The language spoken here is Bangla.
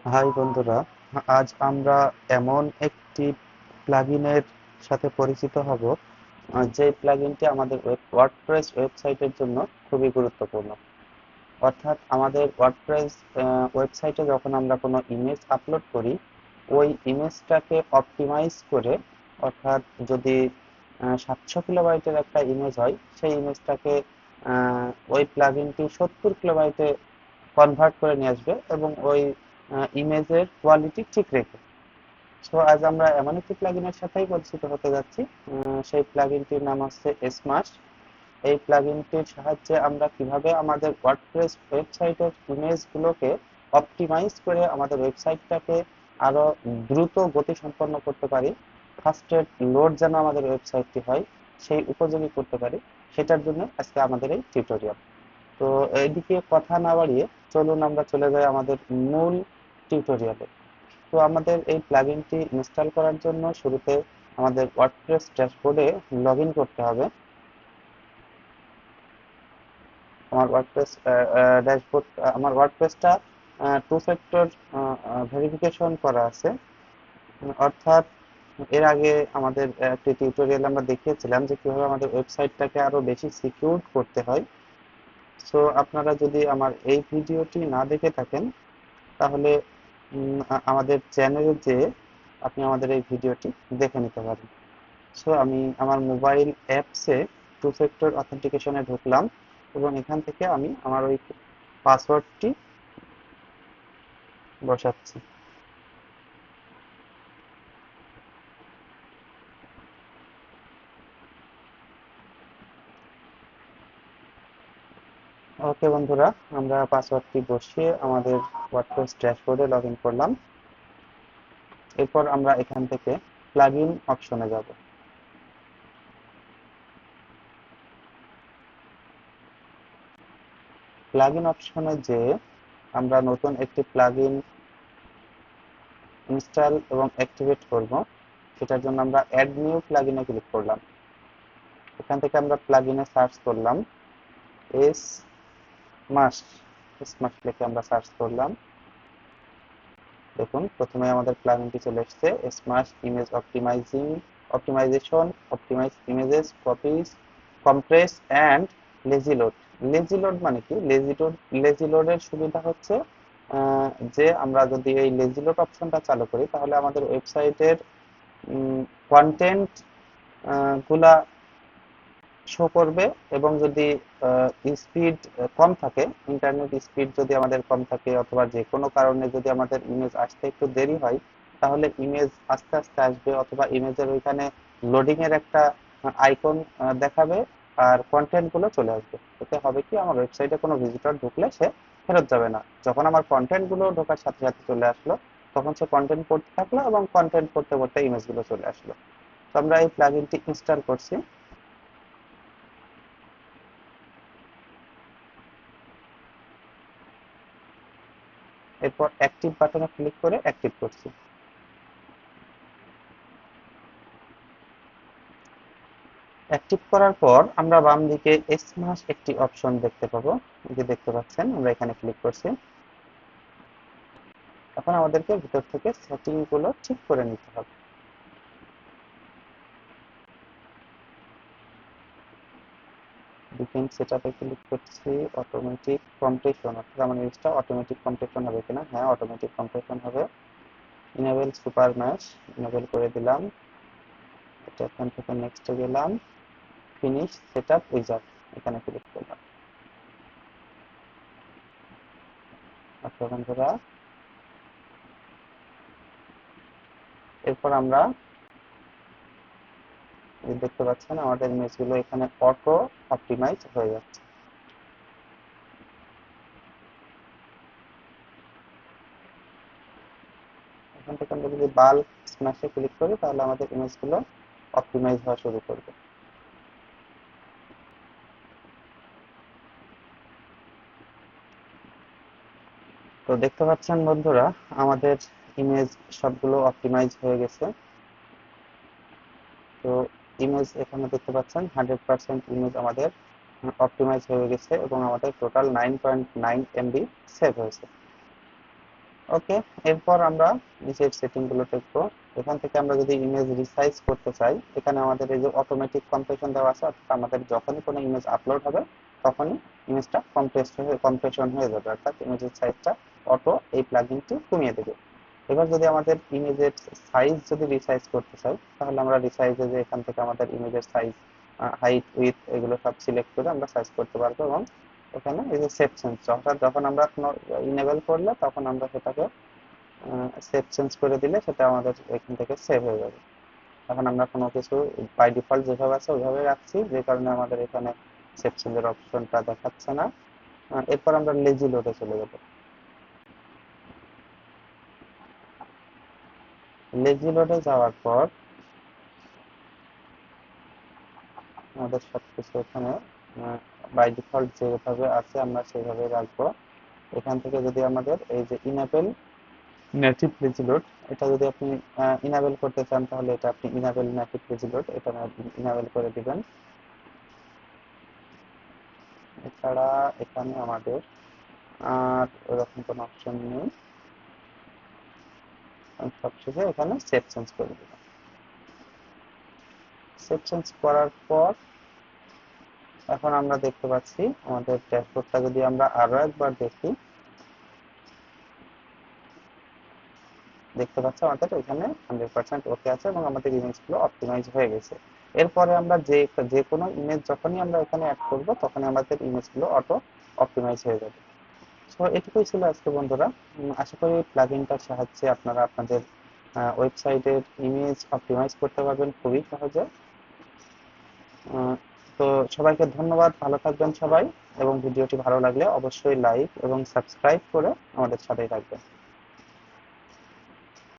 হাই বন্ধুরা, আজ আমরা এমন একটি প্লাগইনের সাথে পরিচিত হব যে প্লাগইনটি আমাদের ওয়ার্ডপ্রেস ওয়েবসাইটের জন্য খুবই গুরুত্বপূর্ণ। অর্থাৎ আমাদের ওয়ার্ডপ্রেস ওয়েবসাইটে যখন আমরা কোনো ইমেজ আপলোড করি, ওই ইমেজটাকে অপটিমাইজ করে, অর্থাৎ যদি 700 কিলোবাইটের একটা ইমেজ হয়, সেই ইমেজটাকে ওই প্লাগইনটি 70 কিলোবাইটে কনভার্ট করে নিয়ে আসবে এবং ওই ইমেজের কোয়ালিটি ঠিক রেখে। সো আজ আমরা এমন একটি প্লাগইনের সাথেই পরিচিত হতে যাচ্ছি। সেই প্লাগইনটির নাম হচ্ছে স্মাশ। এই প্লাগইনটির সাহায্যে আমরা কিভাবে আমাদের ওয়ার্ডপ্রেস ওয়েবসাইটের ইমেজগুলোকে অপটিমাইজ করে আমাদের ওয়েবসাইটটাকে আরো দ্রুত গতি সম্পন্ন করতে পারি, ফাস্টের লোড যেন আমাদের ওয়েবসাইটটি হয় সেই উপযোগী করতে পারি, সেটার জন্য আজকে আমাদের এই টিউটোরিয়াল। তো এইদিকে কথা না বাড়িয়ে চলুন আমরা চলে যাই আমাদের মূল টিউটোরিয়ালে। তো আমাদের এই প্লাগইনটি ইনস্টল করার জন্য শুরুতে আমাদের ওয়ার্ডপ্রেস ড্যাশবোর্ডে লগ ইন করতে হবে। আমার ওয়ার্ডপ্রেস ড্যাশবোর্ড, আমার ওয়ার্ডপ্রেসটা টু ফ্যাক্টর ভেরিফিকেশন করা আছে। অর্থাৎ এর আগে আমাদের একটি টিউটোরিয়াল আমরা দেখিয়েছিলাম যে কিভাবে আমাদের ওয়েবসাইটটাকে আরো বেশি সিকিউর করতে হয়। সো আপনারা যদি আমার এই ভিডিওটি না দেখে থাকেন, তাহলে আমাদের চ্যানেলে যেয়ে আপনি আমাদের এই ভিডিওটি দেখে নিতে পারেন। সো আমি আমার মোবাইল অ্যাপসে টু ফ্যাক্টর অথেন্টিকেশনে ঢুকলাম এবং এখান থেকে আমি আমার ওই পাসওয়ার্ডটি বসাচ্ছি। ওকে বন্ধুরা, আমরা পাসওয়ার্ডটি বসিয়ে আমাদের ওয়ার্ডপ্রেস ড্যাশবোর্ডে লগ ইন করলাম। এরপর আমরা এখান থেকে প্লাগইন অপশনে যাব। প্লাগইন অপশনে যে আমরা নতুন একটি প্লাগইন ইনস্টল এবং অ্যাক্টিভেট করব, সেটার জন্য আমরা অ্যাড নিউ প্লাগইনে ক্লিক করলাম। এখান থেকে আমরা প্লাগইনে সার্চ করলাম এস মাস। স্মার্ট লিখে আমরা সার্চ করলাম। দেখুন প্রথমে আমাদের প্লাগইনটি চলে এসেছে, smart image optimisation, optimise images, copies, compress and lazy load. Lazy load মানে কি? লেজি লোডের সুবিধা হচ্ছে যে আমরা যদি এই লেজি লোড অপশনটা চালু করি, তাহলে আমাদের ওয়েবসাইটের কন্টেন্ট গুলা শো করবে। এবং যদি স্পিড কম থাকে, ইন্টারনেট স্পিড যদি আমাদের কম থাকে, অথবা যে কোনো কারণে যদি আমাদের ইমেজ আসতে একটু দেরি হয়, তাহলে ইমেজ আস্তে আস্তে আসবে, অথবা ইমেজের ওইখানে লোডিং এর একটা আইকন দেখাবে, আর কন্টেন্ট গুলো চলে আসবে। এতে হবে কি, আমার ওয়েবসাইটে কোনো ভিজিটর ঢুকলে সে ফেরত যাবে না। যখন আমার কন্টেন্ট গুলো ঢোকার সাথে সাথে চলে আসলো, তখন সে কন্টেন্ট পড়তে থাকলো এবং কন্টেন্ট পড়তে পড়তে ইমেজ গুলো চলে আসলো। তো আমরা এই প্লাগইনটি ইনস্টল করছি। এরপর অ্যাক্টিভ বাটনে ক্লিক করে অ্যাক্টিভ করছি। অ্যাক্টিভ করার পর আমরা বাম দিকে স্মাশ একটি অপশন দেখতে পাবো। এই যে দেখতে পাচ্ছেন, আমরা এখানে ক্লিক করছি। এখন আমাদেরকে ভিতর থেকে সেটিং গুলো ঠিক করে নিতে হবে। ডিফেন্স সেটআপে ক্লিক করছি। অটোমেটিক কম্প্রেশন, অর্থাৎ আমার ইমেজটা অটোমেটিক কম্প্রেশন হবে কিনা। হ্যাঁ, অটোমেটিক কম্প্রেশন হবে। ইনেবল সুপার ম্যাশ, ইনেবল করে দিলাম। এটা এখান থেকে নেক্সটে গেলাম, ফিনিশ সেটআপ উইজার্ড, এখানে ক্লিক করলাম। আচ্ছা বন্ধুরা, এরপর আমরা দেখতে পাচ্ছেন আমাদের ইমেজগুলো এখানে অটো অপটিমাইজ হয়ে যাচ্ছে। এখান থেকে আমরা যদি বাল্ক স্ম্যাশে ক্লিক করি, তাহলে আমাদের ইমেজগুলো অপটিমাইজ হওয়া শুরু করবে। তো দেখতে পাচ্ছেন বন্ধুরা, আমাদের ইমেজ সবগুলো অপটিমাইজ হয়ে গেছে। তো ইমেজ এখানে দেখতে পাচ্ছেন 100% ইমেজ আমাদের অপটিমাইজ হয়ে গেছে এবং আমাদের টোটাল 9.9 MB সেভ হয়েছে। ওকে, এরপর আমরা নিচের সেটিং গুলো দেখবো। এখান থেকে আমরা যদি ইমেজ রিসাইজ করতে চাই, এখানে আমাদের এই যে অটোমেটিক কম্প্রেশন দেওয়া আছে, অর্থাৎ আমাদের যখনই কোনো ইমেজ আপলোড হবে তখনই ইমেজটা কম্প্রেশন হয়ে যাবে, অর্থাৎ ইমেজের সাইজটা অটো এই প্লাগইনটি কমিয়ে দেবে। এবার যদি আমাদের ইমেজের সাইজ যদি রিসাইজ করতে চাই, তাহলে আমরা রিসাইজে যে এখান থেকে আমাদের ইমেজের সাইজ, হাইট, উইথ এগুলো সব সিলেক্ট করে আমরা সাইজ করতে পারবো, এবং এখানে এই যে সেভ চেঞ্জ, অর্থাৎ যখন আমরা কোনো ইনেবল করলে তখন আমরা সেটাকে সেভ চেঞ্জ করে দিলে সেটা আমাদের এখান থেকে সেভ হয়ে যাবে। এখন আমরা কোনো কিছু বাই ডিফল্ট যেভাবে আছে ওইভাবে রাখছি, যে কারণে আমাদের এখানে সেভ চেঞ্জের অপশনটা দেখাচ্ছে না। এরপর আমরা লেজি লোডে চলে যাব। লেজি লোডে যাওয়ার পর আমাদের সবকিছু এখানে বাই ডিফল্ট যেভাবে আছে আমরা সেভাবে রাখবো। এখান থেকে যদি আমাদের এই যে ইনেবল নেটিভ লেজি লোড, এটা যদি আপনি ইনেবল করতে চান তাহলে এটা আপনি ইনেবল নেটিভ লেজি লোড এটা ইনেবল করে দিবেন। এছাড়া এখানে আমাদের আর ওরকম কোনো অপশন নেই। আমি সবশেষে এখানে সেভ চেঞ্জ করে দিলাম। সেভ চেঞ্জ করার পর এখন আমরা দেখতে পাচ্ছি আমাদের ড্যাশবোর্ডটা যদি আমরা আরো একবার দেখি, দেখতে পাচ্ছি আমাদের এখানে 100% ওকে আছে এবং আমাদের ইমেজগুলো অপটিমাইজ হয়ে গেছে। এরপরে আমরা যে যে কোনো ইমেজ যখনই আমরা এখানে অ্যাড করব তখনই আমাদের ইমেজগুলো অটো অপটিমাইজ হয়ে যাবে। সো এটুকুই ছিল আজকে বন্ধুরা। আশা করি প্লাগইনটার সাহায্যে আপনারা আপনাদের ওয়েবসাইটের ইমেজ অপটিমাইজ করতে পারবেন খুবই সহজে। আহ, তো সবাইকে ধন্যবাদ, ভালো থাকবেন সবাই, এবং ভিডিওটি ভালো লাগলে অবশ্যই লাইক এবং সাবস্ক্রাইব করে আমাদের সাথেই থাকবেন।